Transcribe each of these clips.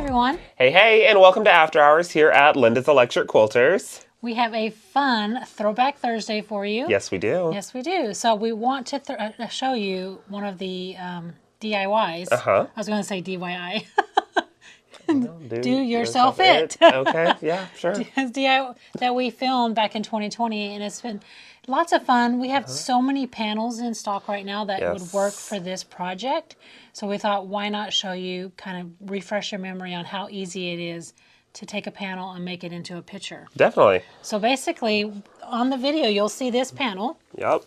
everyone. Hey, and welcome to After Hours here at Linda's Electric Quilters. We have a fun Throwback Thursday for you. Yes, we do. Yes, we do. So we want to show you one of the DIYs. Uh-huh. I was going to say DIY. Do yourself it. Okay, yeah, sure. DIY that we filmed back in 2020, and it's been lots of fun. We have so many panels in stock right now that would work for this project. So we thought, why not show you, kind of refresh your memory on how easy it is to take a panel and make it into a picture. Definitely. So basically, on the video, you'll see this panel. Yep.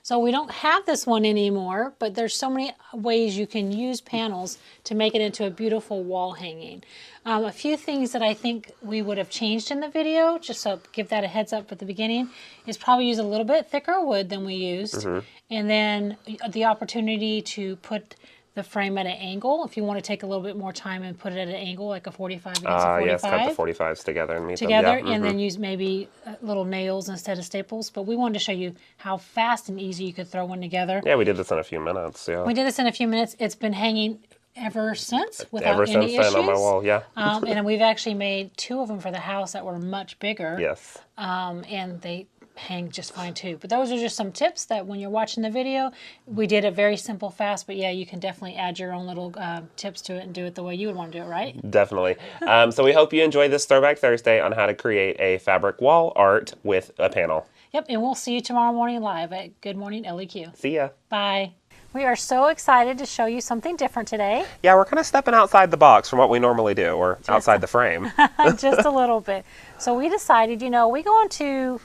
So we don't have this one anymore, but there's so many ways you can use panels to make it into a beautiful wall hanging. A few things that I think we would have changed in the video, just so give that a heads up at the beginning, is probably use a little bit thicker wood than we used. And then the opportunity to put the frame at an angle. If you want to take a little bit more time and put it at an angle, like a 45 against a 45. Yes, cut the 45s together and meet them. And then use maybe little nails instead of staples. But we wanted to show you how fast and easy you could throw one together. Yeah, we did this in a few minutes. Yeah. We did this in a few minutes. It's been hanging ever since without Ever any since issues. then on my wall, yeah. And we've actually made 2 of them for the house that were much bigger. Yes. And they hang just fine too. But those are just some tips that when you're watching the video, we did it very simple, fast, but yeah, you can definitely add your own little tips to it and do it the way you would want to do it, right? Definitely. So we hope you enjoy this Throwback Thursday on how to create a fabric wall art with a panel. Yep, and we'll see you tomorrow morning live at Good Morning LEQ. See ya. Bye. We are so excited to show you something different today. Yeah, we're kind of stepping outside the box from what we normally do, or outside the frame. Just a little bit. So we decided, we go into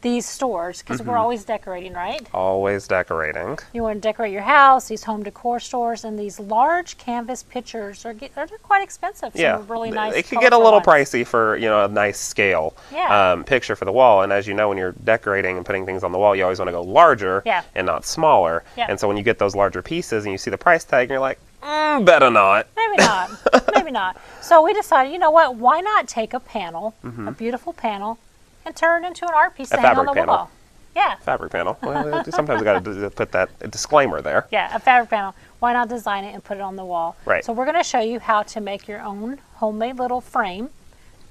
these stores because we're always decorating, right? Always decorating. You want to decorate your house, these home decor stores, and these large canvas pictures they're quite expensive. Yeah, really nice. It can get a little pricey for a nice scale picture for the wall. And as you know, when you're decorating and putting things on the wall, you always want to go larger and not smaller. Yeah. And so when you get those larger pieces and you see the price tag, and you're like, better not. Maybe not. Maybe not. So we decided, you know what? Why not take a panel, a beautiful panel, and turn it into an art piece to hang on the wall. Yeah. Fabric panel. Well, sometimes we got to put that disclaimer there. Yeah, a fabric panel. Why not design it and put it on the wall? Right. So we're going to show you how to make your own homemade little frame,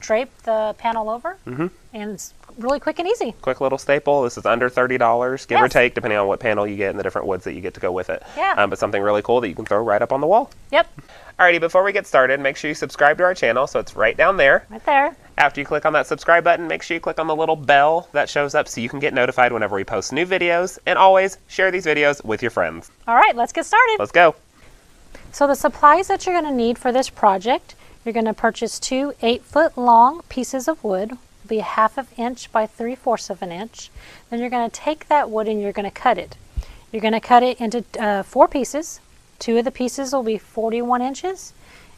drape the panel over, and it's really quick and easy. Quick little staple. This is under $30, give or take, depending on what panel you get and the different woods that you get to go with it. Yeah. But something really cool that you can throw right up on the wall. Yep. Alrighty, before we get started, make sure you subscribe to our channel, so it's right down there. Right there. After you click on that subscribe button, make sure you click on the little bell that shows up so you can get notified whenever we post new videos, and always share these videos with your friends. All right, let's get started. Let's go. So the supplies that you're going to need for this project, you're going to purchase 2 8-foot long pieces of wood, be 1/2 inch by 3/4 of an inch. Then you're going to take that wood and you're going to cut it. You're going to cut it into 4 pieces. 2 of the pieces will be 41 inches,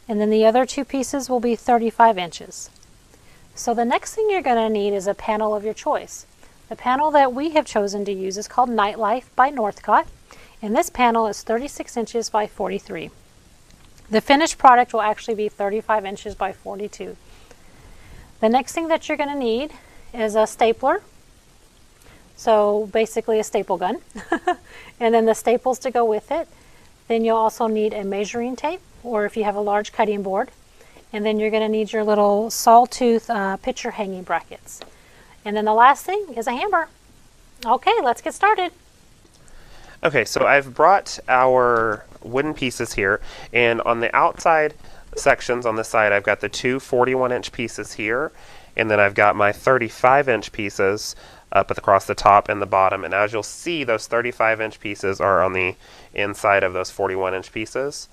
and then the other 2 pieces will be 35 inches. So the next thing you're going to need is a panel of your choice. The panel that we have chosen to use is called Nightlife by Northcott, and this panel is 36 inches by 43. The finished product will actually be 35 inches by 42. The next thing that you're going to need is a stapler. So basically a staple gun. And then the staples to go with it. Then you'll also need a measuring tape, or if you have a large cutting board. And then you're going to need your little sawtooth picture hanging brackets. And then the last thing is a hammer. Okay, let's get started. Okay, so I've brought our wooden pieces here, and on the outside sections on this side, I've got the 2 41-inch pieces here, and then I've got my 35-inch pieces up across the top and the bottom. And as you'll see, those 35-inch pieces are on the inside of those 41-inch pieces.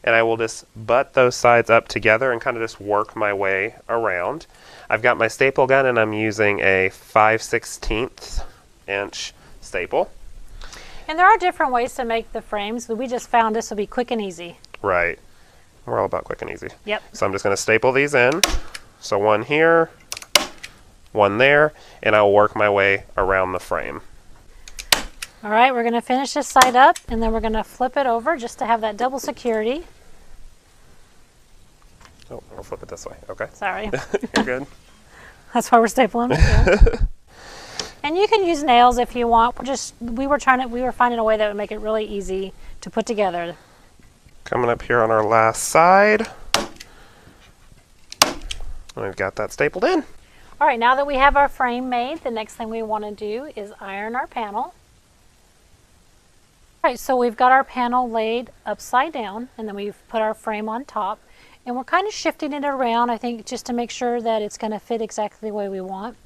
And I will just butt those sides up together and kind of just work my way around. I've got my staple gun, and I'm using a 5/16 inch staple. And there are different ways to make the frames, but we just found this will be quick and easy. Right. We're all about quick and easy. Yep. So I'm just going to staple these in. So one here, one there, and I'll work my way around the frame. All right, we're going to finish this side up, and then we're going to flip it over just to have that double security. Oh, I'll flip it this way. Okay. Sorry. You're good. That's why we're stapling it. And you can use nails if you want. We were finding a way that would make it really easy to put together. Coming up here on our last side. We've got that stapled in. All right, now that we have our frame made, the next thing we want to do is iron our panel. All right, so we've got our panel laid upside down, and then we've put our frame on top. And we're kind of shifting it around, I think, just to make sure that it's going to fit exactly the way we want.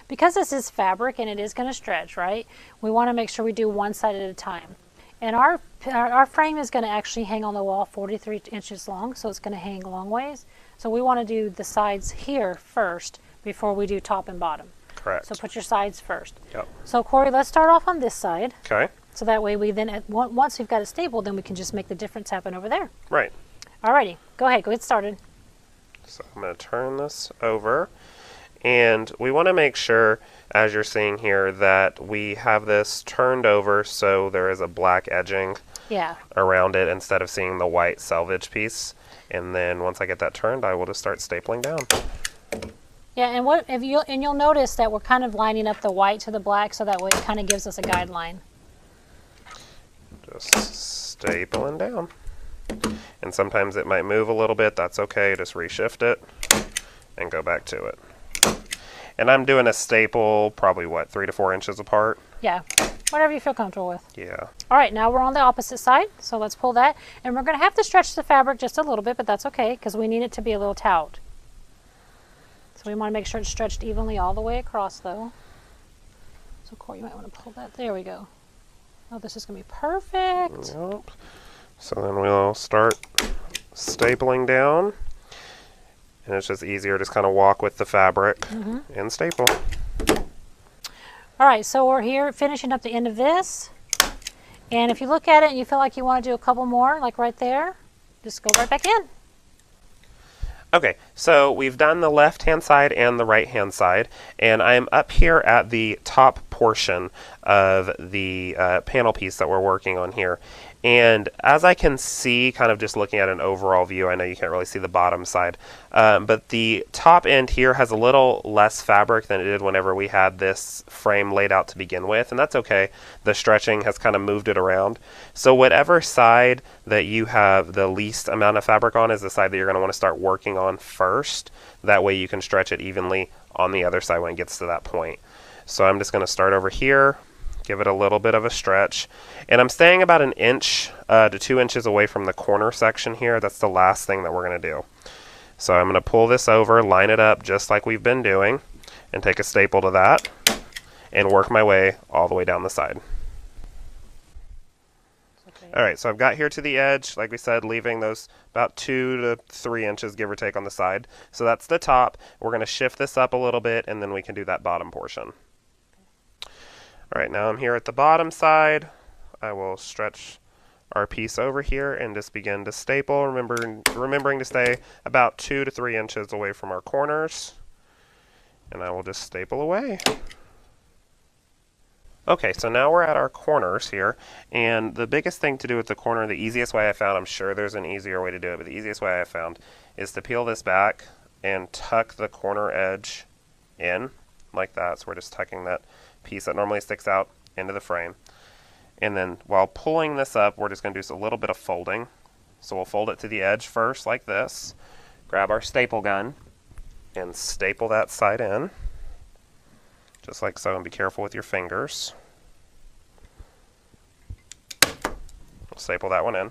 Because this is fabric and it is going to stretch, right? We want to make sure we do one side at a time. And our frame is going to actually hang on the wall 43 inches long, so it's going to hang a long ways. So we want to do the sides here first before we do top and bottom. Correct. So put your sides first. Yep. So Corey, let's start off on this side. Okay. So that way we then, once we've got it stapled, then we can just make the difference happen over there. Right. Alrighty, go ahead, go get started. So I'm going to turn this over. And we want to make sure, as you're seeing here, that we have this turned over so there is a black edging around it instead of seeing the white selvage piece. And then once I get that turned, I will just start stapling down. Yeah, and you'll notice that we're kind of lining up the white to the black, so that way it kind of gives us a guideline. Just stapling down. And sometimes it might move a little bit. That's okay. Just reshift it and go back to it. And I'm doing a staple probably, what, 3 to 4 inches apart? Yeah, whatever you feel comfortable with. Yeah. All right, now we're on the opposite side, so let's pull that. And we're going to have to stretch the fabric just a little bit, but that's okay, because we need it to be a little taut. So we want to make sure it's stretched evenly all the way across, though. So Corey, you might want to pull that. There we go. Oh, this is going to be perfect. Yep. So then we'll start stapling down. And it's just easier to just kind of walk with the fabric and staple. All right, so we're here finishing up the end of this. And if you look at it and you feel like you want to do a couple more, like right there, just go right back in. Okay, so we've done the left-hand side and the right-hand side, and I'm up here at the top portion of the panel piece that we're working on here. And as I can see, kind of just looking at an overall view, I know you can't really see the bottom side, but the top end here has a little less fabric than it did whenever we had this frame laid out to begin with, and that's okay. The stretching has kind of moved it around. So whatever side that you have the least amount of fabric on is the side that you're going to want to start working on first. That way you can stretch it evenly on the other side when it gets to that point. So I'm just going to start over here. Give it a little bit of a stretch. And I'm staying about 1 inch to 2 inches away from the corner section here. That's the last thing that we're going to do. So I'm going to pull this over, line it up just like we've been doing, and take a staple to that, and work my way all the way down the side. Okay. Alright, so I've got here to the edge, like we said, leaving those about 2 to 3 inches, give or take, on the side. So that's the top. We're going to shift this up a little bit, and then we can do that bottom portion. Alright, now I'm here at the bottom side. I will stretch our piece over here and just begin to staple, remembering to stay about 2 to 3 inches away from our corners. And I will just staple away. Okay, so now we're at our corners here, and the biggest thing to do with the corner, the easiest way I found, I'm sure there's an easier way to do it, but the easiest way I found is to peel this back and tuck the corner edge in like that. So we're just tucking that piece that normally sticks out into the frame. And then while pulling this up, we're just going to do a little bit of folding. So we'll fold it to the edge first like this, grab our staple gun, and staple that side in, just like so, and be careful with your fingers. We'll staple that one in.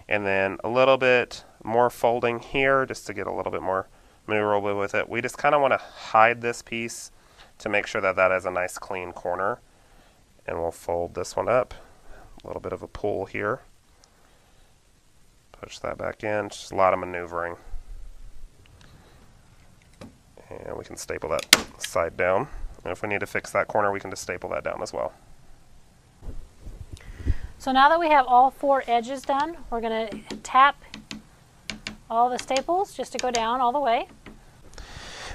And then a little bit more folding here, just to get a little bit more maneuverable with it. We just kind of want to hide this piece to make sure that that has a nice clean corner. And we'll fold this one up. A little bit of a pull here. Push that back in. Just a lot of maneuvering. And we can staple that side down. And if we need to fix that corner, we can just staple that down as well. So now that we have all 4 edges done, we're going to tap all the staples just to go down all the way.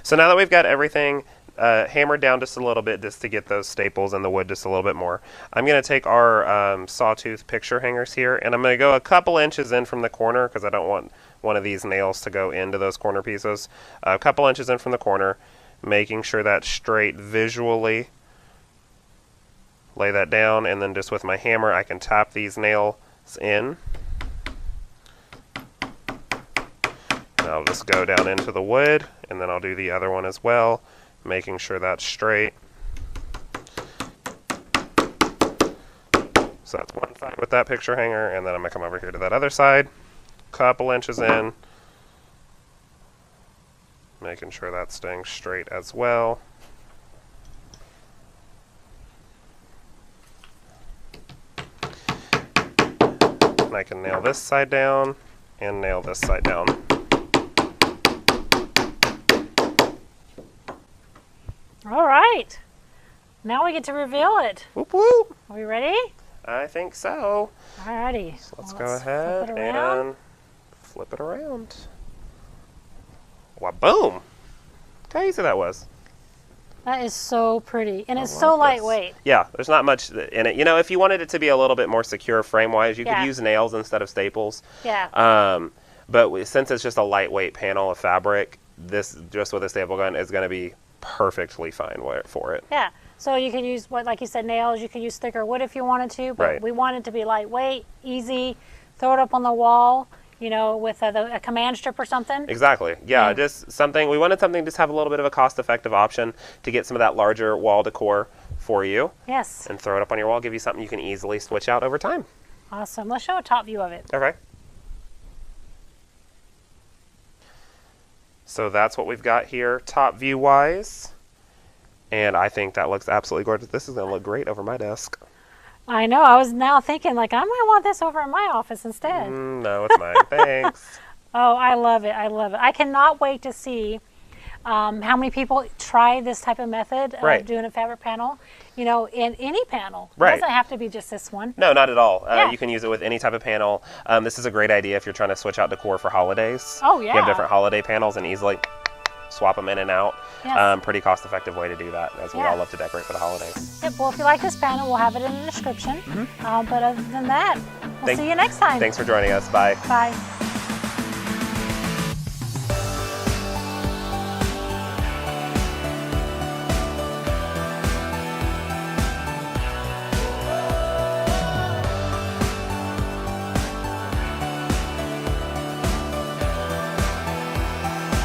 So now that we've got everything hammered down just a little bit, just to get those staples in the wood just a little bit more, I'm going to take our sawtooth picture hangers here, and I'm going to go a couple inches in from the corner because I don't want one of these nails to go into those corner pieces. A couple inches in from the corner, making sure that's straight visually. Lay that down, and then just with my hammer I can tap these nails in. And I'll just go down into the wood, and then I'll do the other one as well, making sure that's straight. So that's one side with that picture hanger, and then I'm going to come over here to that other side, couple inches in, making sure that's staying straight as well. And I can nail this side down and nail this side down. All right. Now we get to reveal it. Whoop whoop. Are we ready? I think so. All righty. So let's go ahead and flip it around. Wow, boom. Look how easy that was. That is so pretty, and it's I so love this. lightweight. Yeah, there's not much in it. You know, if you wanted it to be a little bit more secure frame-wise, you Yeah. could use nails instead of staples. Yeah. But since it's just a lightweight panel of fabric, this, just with a staple gun, is going to be perfectly fine for it. Yeah. So you can use, like you said, nails. You could use thicker wood if you wanted to, but Right. we want it to be lightweight, easy. Throw it up on the wall, you know, with a command strip or something. Exactly. Yeah, Yeah. just something, we wanted something to just have a little bit of a cost-effective option to get some of that larger wall decor for you. Yes. And throw it up on your wall, give you something you can easily switch out over time. Awesome. Let's show a top view of it. Okay. So that's what we've got here, top view wise. And I think that looks absolutely gorgeous. This is going to look great over my desk. I know. I was now thinking, like, I might want this over in my office instead. No, it's mine. Thanks. Oh, I love it. I love it. I cannot wait to see how many people try this type of method of Right. doing a fabric panel, you know, in any panel. Right. It doesn't have to be just this one. No, not at all. Yeah. You can use it with any type of panel. This is a great idea if you're trying to switch out decor for holidays. Oh, You yeah. have different holiday panels and easily swap them in and out. Yes. Pretty cost-effective way to do that, as we Yeah. all love to decorate for the holidays. Yep, well, if you like this panel, we'll have it in the description. But other than that, we'll see you next time. Thanks for joining us. Bye. Bye.